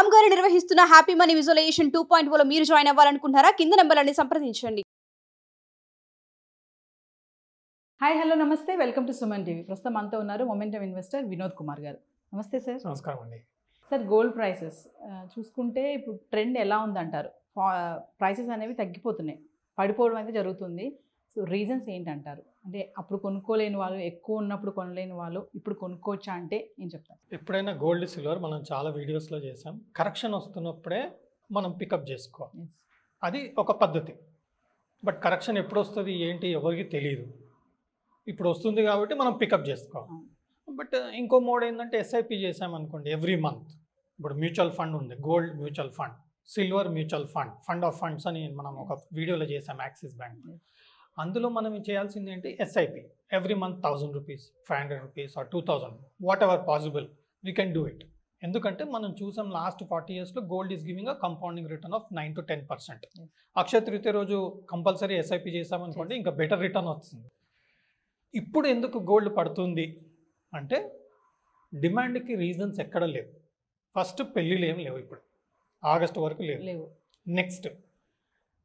రామ్ గారు నిర్వహిస్తున్న happy money visualisation 2.0 లో మీరు జాయిన్ అవ్వాలనుకుంటున్నారా? కింద నంబర్లని సంప్రదించండి. హాయ్ హలో నమస్తే, వెల్కమ్ టు సుమన్ టీవీ. ప్రస్తుతం మనతో ఉన్నారు మొమెంటమ్ ఇన్వెస్టర్ వినోద్ కుమార్ గారు. నమస్తే సార్. నమస్కారం అండి. సార్, గోల్డ్ ప్రైసెస్ చూసుకుంటే ఇప్పుడు ట్రెండ్ ఎలా ఉందంటారు? ప్రైసెస్ అనేవి తగ్గిపోతున్నాయి, పడిపోవడం అయితే జరుగుతుంది. సో రీజన్స్ ఏంటంటారు? అంటే అప్పుడు కొనుక్కోలేని వాళ్ళు, ఎక్కువ ఉన్నప్పుడు కొనలేని వాళ్ళు ఇప్పుడు కొనుక్కోవచ్చా అంటే ఏం చెప్తారు? ఎప్పుడైనా గోల్డ్ సిల్వర్ మనం చాలా వీడియోస్లో చేసాం. కరెక్షన్ వస్తున్నప్పుడే మనం పికప్ చేసుకోవాలి, అది ఒక పద్ధతి. బట్ కరెక్షన్ ఎప్పుడు వస్తుంది ఏంటి ఎవరికి తెలియదు. ఇప్పుడు వస్తుంది కాబట్టి మనం పికప్ చేసుకోవాలి. బట్ ఇంకో మోడ్ ఏంటంటే ఎస్ఐపి చేసామనుకోండి ఎవ్రీ మంత్. ఇప్పుడు మ్యూచువల్ ఫండ్ ఉంది, gold mutual fund, silver mutual fund, fund of funds అని మనం ఒక వీడియోలో చేసాం యాక్సిస్ బ్యాంక్. అందులో మనం చేయాల్సింది ఏంటి, SIP every month 1000 rupees, 500 rupees or 2000, whatever possible we can do it. ఎందుకంటే మనం చూసాం లాస్ట్ 40 yearsలో gold is giving a compounding return of 9 to 10%. Akshaya Tritiya రోజు కంపల్సరీ ఎస్ఐపి చేసామనుకోండి ఇంకా బెటర్ రిటర్న్ వస్తుంది. ఇప్పుడు ఎందుకు గోల్డ్ పడుతుంది అంటే డిమాండ్కి రీజన్స్ ఎక్కడ లేవు. ఫస్ట్ పెళ్ళిళ్ళు ఏం లేవు, ఇప్పుడు ఆగస్ట్ వరకు లేవు. నెక్స్ట్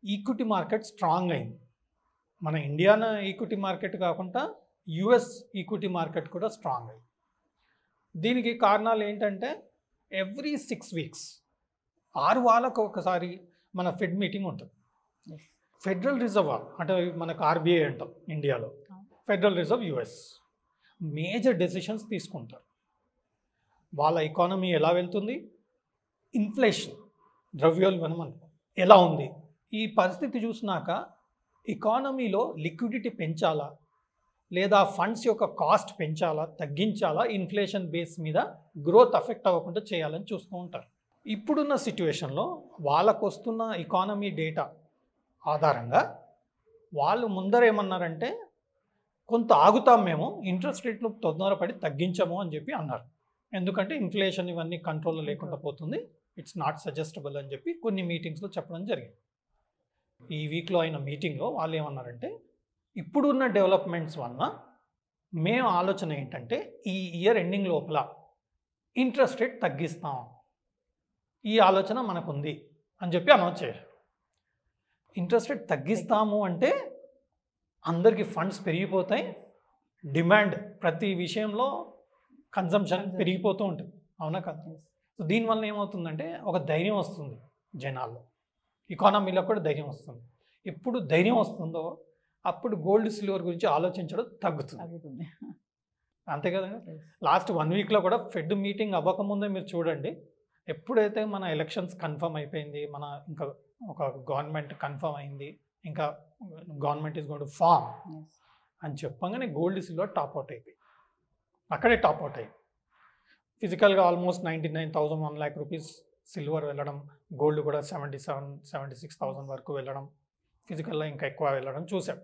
ఈక్విటీ మార్కెట్ స్ట్రాంగ్ అయింది. మన ఇండియన్ ఈక్విటీ మార్కెట్ కాకుండా యుఎస్ ఈక్విటీ మార్కెట్ కూడా స్ట్రాంగ్ అయింది. దీనికి కారణాలు ఏంటంటే ఎవ్రీ 6 weeks 6 వారాలకు ఒకసారి మన ఫెడ్ మీటింగ్ ఉంటుంది. ఫెడరల్ రిజర్వ్ అంటే మనకు ఆర్బీఐ అంటాం ఇండియాలో, federal reserve US major decisions తీసుకుంటారు. వాళ్ళ ఎకానమీ ఎలా వెళ్తుంది, ఇన్ఫ్లేషన్ ద్రవ్యోల్బణం అనుకో ఎలా ఉంది, ఈ పరిస్థితి చూసినాక ఎకానమీలో లిక్విడిటీ పెంచాలా లేదా ఫండ్స్ యొక్క కాస్ట్ పెంచాలా తగ్గించాలా, ఇన్ఫ్లేషన్ బేస్ మీద గ్రోత్ అఫెక్ట్ అవ్వకుండా చేయాలని చూస్తూ ఉంటారు. ఇప్పుడున్న సిచ్యువేషన్లో వాళ్ళకు వస్తున్న ఎకానమీ డేటా ఆధారంగా వాళ్ళు ముందరేమన్నారంటే కొంత ఆగుతాం, మేము ఇంట్రెస్ట్ రేట్లు తొందరపడి తగ్గించము అని చెప్పి అన్నారు. ఎందుకంటే ఇన్ఫ్లేషన్ ఇవన్నీ కంట్రోల్లో లేకుండా పోతుంది, ఇట్స్ నాట్ సజెస్టబుల్ అని చెప్పి కొన్ని మీటింగ్స్లో చెప్పడం జరిగింది. ఈ వీక్లో అయిన మీటింగ్లో వాళ్ళు ఏమన్నారంటే ఇప్పుడున్న డెవలప్మెంట్స్ వలన మేము ఆలోచన ఏంటంటే ఈ ఇయర్ ఎండింగ్ లోపల ఇంట్రెస్ట్ రేట్ తగ్గిస్తాం, ఈ ఆలోచన మనకు ఉంది అని చెప్పి అనౌన్స్ చేశారు. ఇంట్రెస్ట్ రేట్ తగ్గిస్తాము అంటే అందరికీ ఫండ్స్ పెరిగిపోతాయి, డిమాండ్ ప్రతి విషయంలో కన్సంప్షన్ పెరిగిపోతూ ఉంటుంది, అవునా కదా? సో దీనివల్ల ఏమవుతుందంటే ఒక ధైర్యం వస్తుంది జనాల్లో, ఎకానమీలో కూడా ధైర్యం వస్తుంది. ఎప్పుడు ధైర్యం వస్తుందో అప్పుడు గోల్డ్ సిల్వర్ గురించి ఆలోచించడం తగ్గుతుంది. అంతే కదండి. లాస్ట్ 1 weekలో కూడా ఫెడ్ మీటింగ్ అవ్వకముందే మీరు చూడండి, ఎప్పుడైతే మన ఎలక్షన్స్ కన్ఫర్మ్ అయిపోయింది, మన ఇంకా ఒక గవర్నమెంట్ కన్ఫర్మ్ అయింది, ఇంకా government is going to form అని చెప్పగానే గోల్డ్ సిల్వర్ టాప్అవుట్ అయిపోయి అక్కడే టాప్అవుట్ అయ్యి ఫిజికల్గా ఆల్మోస్ట్ 99,000 1 lakh రూపీస్ సిల్వర్ వెళ్ళడం, గోల్డ్ కూడా 77,000-76,000 వరకు వెళ్ళడం, ఫిజికల్గా ఇంకా ఎక్కువ వెళ్ళడం చూసాం.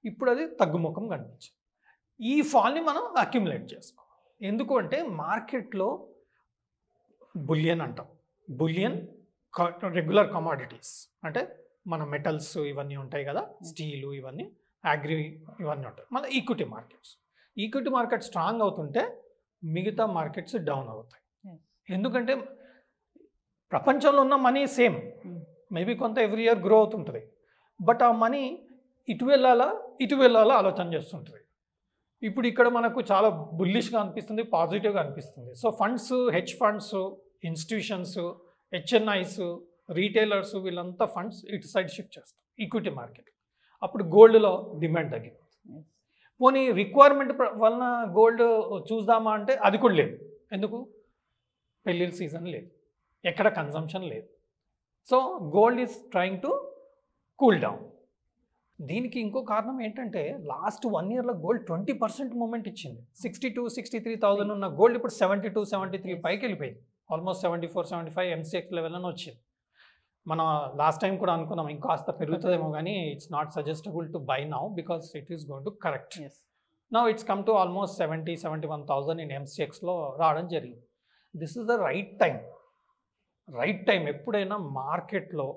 ఇప్పుడు అది తగ్గుముఖం కనిపించింది. ఈ ఫాల్ని మనం అక్యుములేట్ చేసుకోవాలి. ఎందుకు అంటే మార్కెట్లో బులియన్ అంటాం, బులియన్ రెగ్యులర్ కమాడిటీస్ అంటే మన మెటల్స్ ఇవన్నీ ఉంటాయి కదా, స్టీలు ఇవన్నీ, అగ్రి ఇవన్నీ ఉంటాయి. మన ఈక్విటీ మార్కెట్ స్ట్రాంగ్ అవుతుంటే మిగతా మార్కెట్స్ డౌన్ అవుతాయి. ఎందుకంటే ప్రపంచంలో ఉన్న మనీ సేమ్, మేబీ కొంత ఎవ్రీ ఇయర్ గ్రో అవుతుంటుంది, బట్ ఆ మనీ ఇటు వెళ్ళాలా ఆలోచన చేస్తుంటుంది. ఇప్పుడు ఇక్కడ మనకు చాలా బుల్లిష్గా అనిపిస్తుంది, పాజిటివ్గా అనిపిస్తుంది. So funds, hedge funds, institutions, HNIs, retailers వీళ్ళంతా ఫండ్స్ ఇటు సైడ్ షిఫ్ట్ చేస్తారు ఈక్విటీ మార్కెట్. అప్పుడు గోల్డ్లో డిమాండ్ తగ్గిపోతుంది. పోనీ రిక్వైర్మెంట్ వలన గోల్డ్ చూద్దామా అంటే అది కూడా లేదు. ఎందుకు? పెళ్ళిళ్ళ సీజన్ లేదు, ఎక్కడ కన్సంప్షన్ లేదు. So gold is trying to cool down. దీనికి ఇంకో కారణం ఏంటంటే లాస్ట్ 1 yearలో గోల్డ్ 20% మూమెంట్ ఇచ్చింది. 62-63,000 ఉన్న గోల్డ్ ఇప్పుడు 72-73 పైకి వెళ్ళిపోయింది. ఆల్మోస్ట్ 74-75 ఎంసీఎక్స్ లెవెల్ అని వచ్చింది. మనం లాస్ట్ టైం కూడా అనుకున్నాం ఇంకాస్త పెరుగుతుందేమో, కానీ it's not suggestable to buy now because it is going to correct. Now it's come to almost 70-71,000 in ఎంసీఎక్స్లో రావడం జరిగింది. This is the right time. ఎప్పుడైనా మార్కెట్లో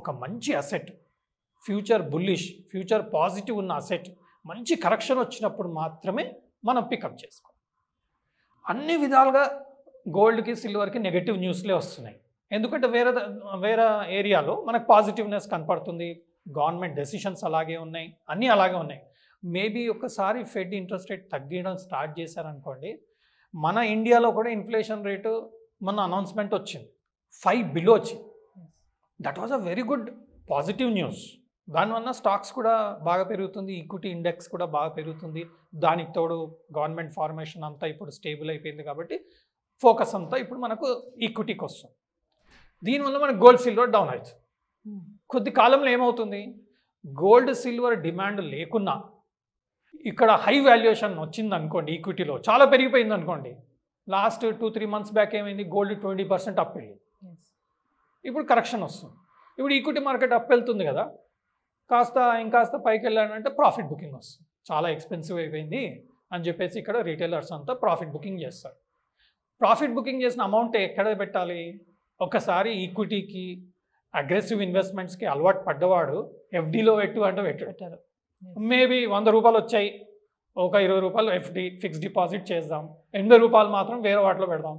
ఒక మంచి asset, future bullish, future positive ఉన్న అసెట్ మంచి కరెక్షన్ వచ్చినప్పుడు మాత్రమే మనం పికప్ చేసుకోవాలి. అన్ని విధాలుగా గోల్డ్కి సిల్వర్కి నెగటివ్ న్యూస్లే వస్తున్నాయి. ఎందుకంటే వేరే ఏరియాలో మనకు పాజిటివ్నెస్ కనపడుతుంది, గవర్నమెంట్ డెసిషన్స్ అలాగే ఉన్నాయి, అన్నీ అలాగే ఉన్నాయి. మేబీ ఒకసారి ఫెడ్ ఇంట్రెస్ట్ రేట్ తగ్గడం స్టార్ట్ చేశారనుకోండి, మన ఇండియాలో కూడా ఇన్ఫ్లేషన్ రేటు మొన్న అనౌన్స్మెంట్ వచ్చింది 5 బిలో వచ్చింది. That was a very good positive news. దానివల్ల స్టాక్స్ కూడా బాగా పెరుగుతుంది, ఈక్విటీ ఇండెక్స్ కూడా బాగా పెరుగుతుంది. దానికి తోడు గవర్నమెంట్ ఫార్మేషన్ అంతా ఇప్పుడు స్టేబుల్ అయిపోయింది కాబట్టి ఫోకస్ అంతా ఇప్పుడు మనకు ఈక్విటీకి వస్తుంది. దీనివల్ల మనకు గోల్డ్ సిల్వర్ డౌన్ అవుతుంది. కొద్ది కాలంలో ఏమవుతుంది, గోల్డ్ సిల్వర్ డిమాండ్ లేకున్నా ఇక్కడ హై వాల్యుయేషన్ వచ్చింది అనుకోండి, ఈక్విటీలో చాలా పెరిగిపోయింది అనుకోండి. లాస్ట్ 2-3 మంత్స్ బ్యాక్ ఏమైంది, గోల్డ్ 20% అప్ వెళ్ళింది. ఇప్పుడు కరెక్షన్ వస్తుంది. ఇప్పుడు ఈక్విటీ మార్కెట్ అప్ వెళ్తుంది కదా, ఇంకాస్త పైకి వెళ్ళాలంటే ప్రాఫిట్ బుకింగ్ వస్తుంది. చాలా ఎక్స్పెన్సివ్ అయిపోయింది అని చెప్పేసి ఇక్కడ రీటైలర్స్ అంతా ప్రాఫిట్ బుకింగ్ చేస్తారు. ప్రాఫిట్ బుకింగ్ చేసిన అమౌంట్ ఎక్కడ పెట్టాలి? ఒకసారి ఈక్విటీకి అగ్రెసివ్ ఇన్వెస్ట్మెంట్స్కి అలవాటు పడ్డవాడు ఎఫ్డీలో పెట్టారు. మేబీ 100 రూపాయలు వచ్చాయి, ఒక 20 రూపాయలు ఎఫ్డీ ఫిక్స్డ్ డిపాజిట్ చేద్దాం, 80 రూపాయలు మాత్రం వేరే వాటిలో పెడదాం.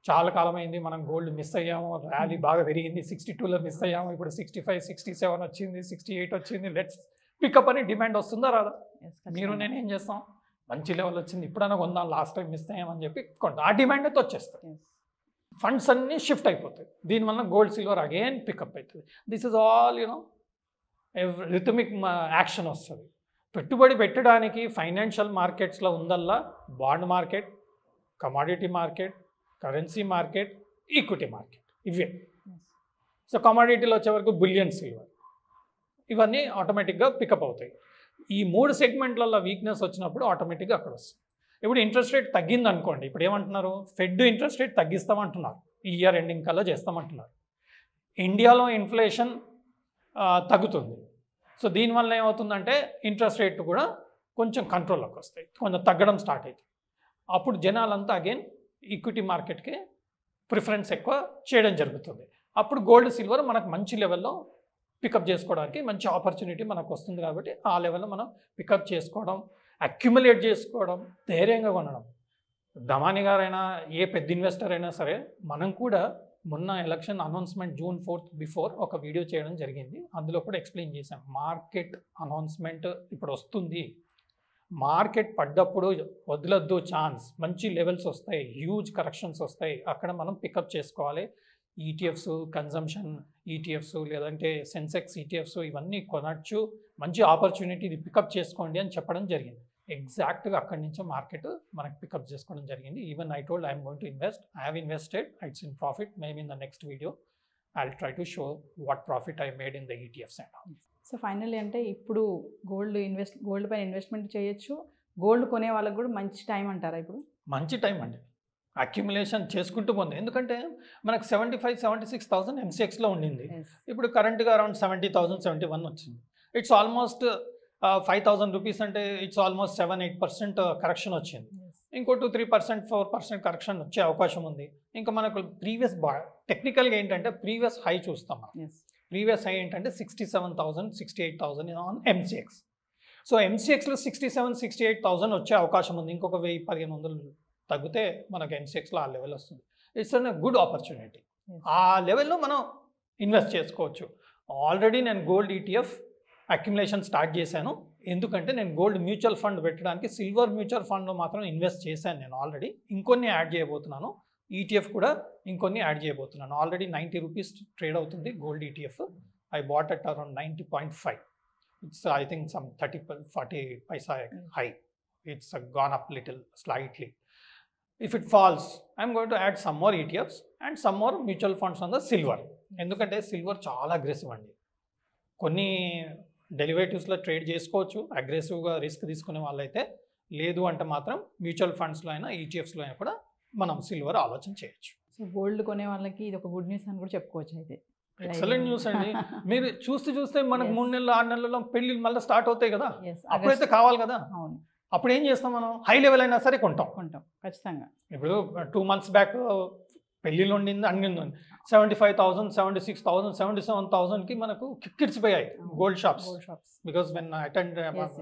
చాలా కాలం అయింది మనం గోల్డ్ మిస్ అయ్యాము, ర్యాలీ బాగా పెరిగింది, 62లో మిస్ అయ్యాము, ఇప్పుడు 65, 67 వచ్చింది, 68 వచ్చింది, లెట్స్ పికప్ అని డిమాండ్ వస్తుందా రాదా? మీరు నేను ఏం చేస్తాం, మంచి లెవెల్ వచ్చింది ఇప్పుడైనా కొందాం, లాస్ట్ టైం మిస్ అయ్యామని చెప్పి కొంటాం. ఆ డిమాండ్ అయితే వచ్చేస్తుంది, ఫండ్స్ అన్నీ షిఫ్ట్ అయిపోతాయి. దీనివల్ల గోల్డ్ సిల్వర్ అగైన్ పికప్ అవుతుంది. This is all rhythmic action వస్తుంది. పెట్టుబడి పెట్టడానికి ఫైనాన్షియల్ మార్కెట్స్లో ఉందల్లా bond market, commodity market, currency market, equity market, ఇవే. సో కమాడిటీలో వచ్చే వరకు బులియన్ సిల్వర్, ఇవన్నీ ఆటోమేటిక్గా పికప్ అవుతాయి. ఈ 3 సెగ్మెంట్లలో వీక్నెస్ వచ్చినప్పుడు ఆటోమేటిక్గా అక్కడ వస్తుంది. ఇప్పుడు ఇంట్రెస్ట్ రేట్ తగ్గింది అనుకోండి, ఇప్పుడు ఏమంటున్నారు, ఫెడ్ ఇంట్రెస్ట్ రేట్ తగ్గిస్తామంటున్నారు, ఈ ఇయర్ ఎండింగ్ కల్లా చేస్తామంటున్నారు. ఇండియాలో ఇన్ఫ్లేషన్ తగ్గుతుంది. సో దీనివల్ల ఏమవుతుందంటే ఇంట్రెస్ట్ రేట్ కూడా కొంచెం కంట్రోల్లోకి వస్తాయి, కొంచెం తగ్గడం స్టార్ట్ అవుతుంది. అప్పుడు జనాలంతా అగైన్ ఈక్విటీ మార్కెట్కి ప్రిఫరెన్స్ ఎక్కువ చేయడం జరుగుతుంది. అప్పుడు గోల్డ్ సిల్వర్ మనకు మంచి లెవెల్లో పికప్ చేసుకోవడానికి మంచి ఆపర్చునిటీ మనకు వస్తుంది. కాబట్టి ఆ లెవెల్లో మనం పికప్ చేసుకోవడం, అక్యుములేట్ చేసుకోవడం, ధైర్యంగా కొనడం. దమాని గారైనా ఏ పెద్ద ఇన్వెస్టర్ అయినా సరే, మనం కూడా మొన్న election announcement June 4th before ఒక వీడియో చేయడం జరిగింది. అందులో కూడా ఎక్స్ప్లెయిన్ చేశాం, మార్కెట్ అనౌన్స్మెంట్ ఇప్పుడు వస్తుంది, మార్కెట్ పడ్డప్పుడు వదలొద్దు ఛాన్స్, మంచి లెవెల్స్ వస్తాయి, హ్యూజ్ కరెక్షన్స్ వస్తాయి, అక్కడ మనం పికప్ చేసుకోవాలి. ఈటీఎఫ్స్, కన్జంప్షన్ ఈటీఎఫ్స్, లేదంటే సెన్సెక్స్ ఈటీఎఫ్స్, ఇవన్నీ కొనచ్చు, మంచి ఆపర్చునిటీ, ఇది పికప్ చేసుకోండి అని చెప్పడం జరిగింది. ఎగ్జాక్ట్గా అక్కడి నుంచే మార్కెట్ మనకు పికప్ చేసుకోవడం జరిగింది. Even I told I'm going to invest, I have invested, it's in profit. Maybe in the next video I will try to show what profit I made in the ETFs and all. So finally అంటే ఇప్పుడు gold పైన investment చేయొచ్చు, gold కొనే వాళ్ళకి కూడా మంచి time అంటారా? ఇప్పుడు మంచి టైం అండి, అక్యుములేషన్ చేసుకుంటూ పోతుంది. ఎందుకంటే మనకు 75,000-76,000 ఎంసీఎక్స్లో ఉండింది, ఇప్పుడు కరెంట్గా అరౌండ్ 70,000, 71 వచ్చింది. ఇట్స్ ఆల్మోస్ట్ 5,000 రూపీస్, అంటే ఇట్స్ ఆల్మోస్ట్ 7-8% కరెక్షన్ వచ్చింది. ఇంకో 2-3%, 4% కరెక్షన్ వచ్చే అవకాశం ఉంది. ఇంకా మనకు ప్రీవియస్ టెక్నికల్గా ఏంటంటే ప్రీవియస్ హై చూస్తాం. ప్రీవియస్ హై ఏంటంటే 67,000, 68,000 ఆన్ ఎంసీఎక్స్. సో ఎంసీఎక్స్లో 67,000-68,000 వచ్చే అవకాశం ఉంది. ఇంకొక 1,000-1,500 తగ్గితే మనకు ఎంసీఎక్స్లో ఆ లెవెల్ వస్తుంది. It's an good opportunity. ఆ లెవెల్లో మనం ఇన్వెస్ట్ చేసుకోవచ్చు. ఆల్రెడీ నేను గోల్డ్ ఈటీఎఫ్ అక్యుములేషన్ స్టార్ట్ చేశాను. ఎందుకంటే నేను గోల్డ్ మ్యూచువల్ ఫండ్ పెట్టడానికి సిల్వర్ మ్యూచువల్ ఫండ్లో మాత్రం ఇన్వెస్ట్ చేశాను నేను ఆల్రెడీ. ఇంకొన్ని యాడ్ చేయబోతున్నాను, ఈటీఎఫ్ కూడా ఇంకొన్ని యాడ్ చేయబోతున్నాను. ఆల్రెడీ 90 రూపీస్ ట్రేడ్ అవుతుంది gold ETF. I bought at around 90.5. It's I think some 30-40 paisa high. It's gone up little slightly. If it falls, I'm going to add some more ETFs and some more mutual funds on the silver. ఎందుకంటే silver చాలా aggressive అండి. కొన్ని డెరివేటివ్స్లో trade చేసుకోవచ్చు అగ్రెసివ్గా risk తీసుకునే వాళ్ళైతే, లేదు అంటే మాత్రం మ్యూచువల్ ఫండ్స్లో అయినా ఈటీఎఫ్స్లో అయినా కూడా మనం సిల్వర్ ఆలోచన చేయొచ్చు. సో గోల్డ్ కొనే వాళ్ళకి ఇది ఒక గుడ్ న్యూస్ అని కూడా చెప్పుకోవచ్చు. అయితే ఎక్సలెంట్ న్యూస్ అండి. మీరు చూస్తే మనకు 3 నెలలు 6 నెలల్లో పెళ్ళిళ్ళు మళ్ళీ స్టార్ట్ అవుతాయి కదా, అప్పుడైతే కావాలి కదా. అవును, అప్పుడు ఏం చేస్తాం, మనం హై లెవెల్ అయినా సరే కొంటాం ఖచ్చితంగా. ఇప్పుడు 2 months బ్యాక్ పెళ్ళిళ్ళు ఉండింది, అన్ని ఉంది. 75,000, 76,000, 77,000కి మనకు కిక్కిడిచిపోయాయి gold shops. Because when I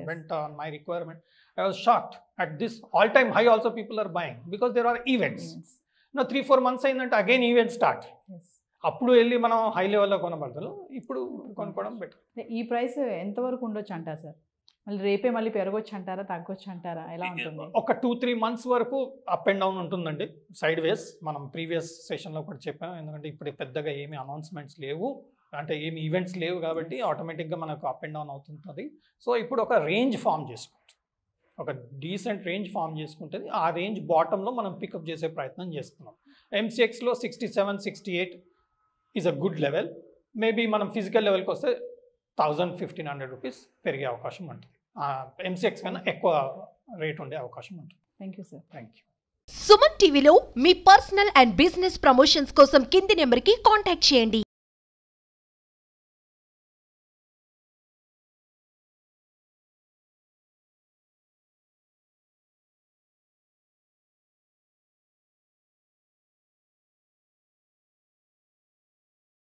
went on my requirement, I was shocked at this all-time high. Also people are buying because there are events. 3-4 months అయిందంటే అగైన్ ఈవెంట్ స్టార్ట్. ఎస్. అప్పుడు వెళ్ళి మనం హై లెవెల్లో కొనబడతాం, ఇప్పుడు కొనుక్కోవడం బెటర్. ఈ price ఎంతవరకు ఉండొచ్చు అంటారు సార్? మళ్ళీ రేపే మళ్ళీ పెరగొచ్చు అంటారా, తగ్గొచ్చు అంటారా, ఎలా ఉంటుంది? ఒక 2-3 months వరకు అప్ అండ్ డౌన్ ఉంటుందండి, సైడ్ వేస్. మనం ప్రీవియస్ సెషన్లో కూడా చెప్పాం, ఎందుకంటే ఇప్పుడు పెద్దగా ఏమి అనౌన్స్మెంట్స్ లేవు, అంటే ఏమి ఈవెంట్స్ లేవు కాబట్టి ఆటోమేటిక్గా మనకు అప్ అండ్ డౌన్ అవుతుంటుంది. సో ఇప్పుడు ఒక రేంజ్ ఫామ్ చేసుకుంటుంది, ఒక డీసెంట్ రేంజ్ ఫామ్ చేసుకుంటుంది. ఆ రేంజ్ బాటంలో మనం పికప్ చేసే ప్రయత్నం చేస్తున్నాం. MCXలో 67-68 is a good level. Maybe మనం ఫిజికల్ లెవెల్కి వస్తే 1,000-1,500 రూపీస్ పెరిగే అవకాశం ఉంటుంది. MCX కన్నా ఎక్కువ రేట్ ఉండే అవకాశం ఉంటుంది. Thank you sir. Thank you. Suman టీవీలో మీ పర్సనల్ అండ్ బిజినెస్ ప్రమోషన్స్ కోసం కింది నెంబర్కి కాంటాక్ట్ చేయండి.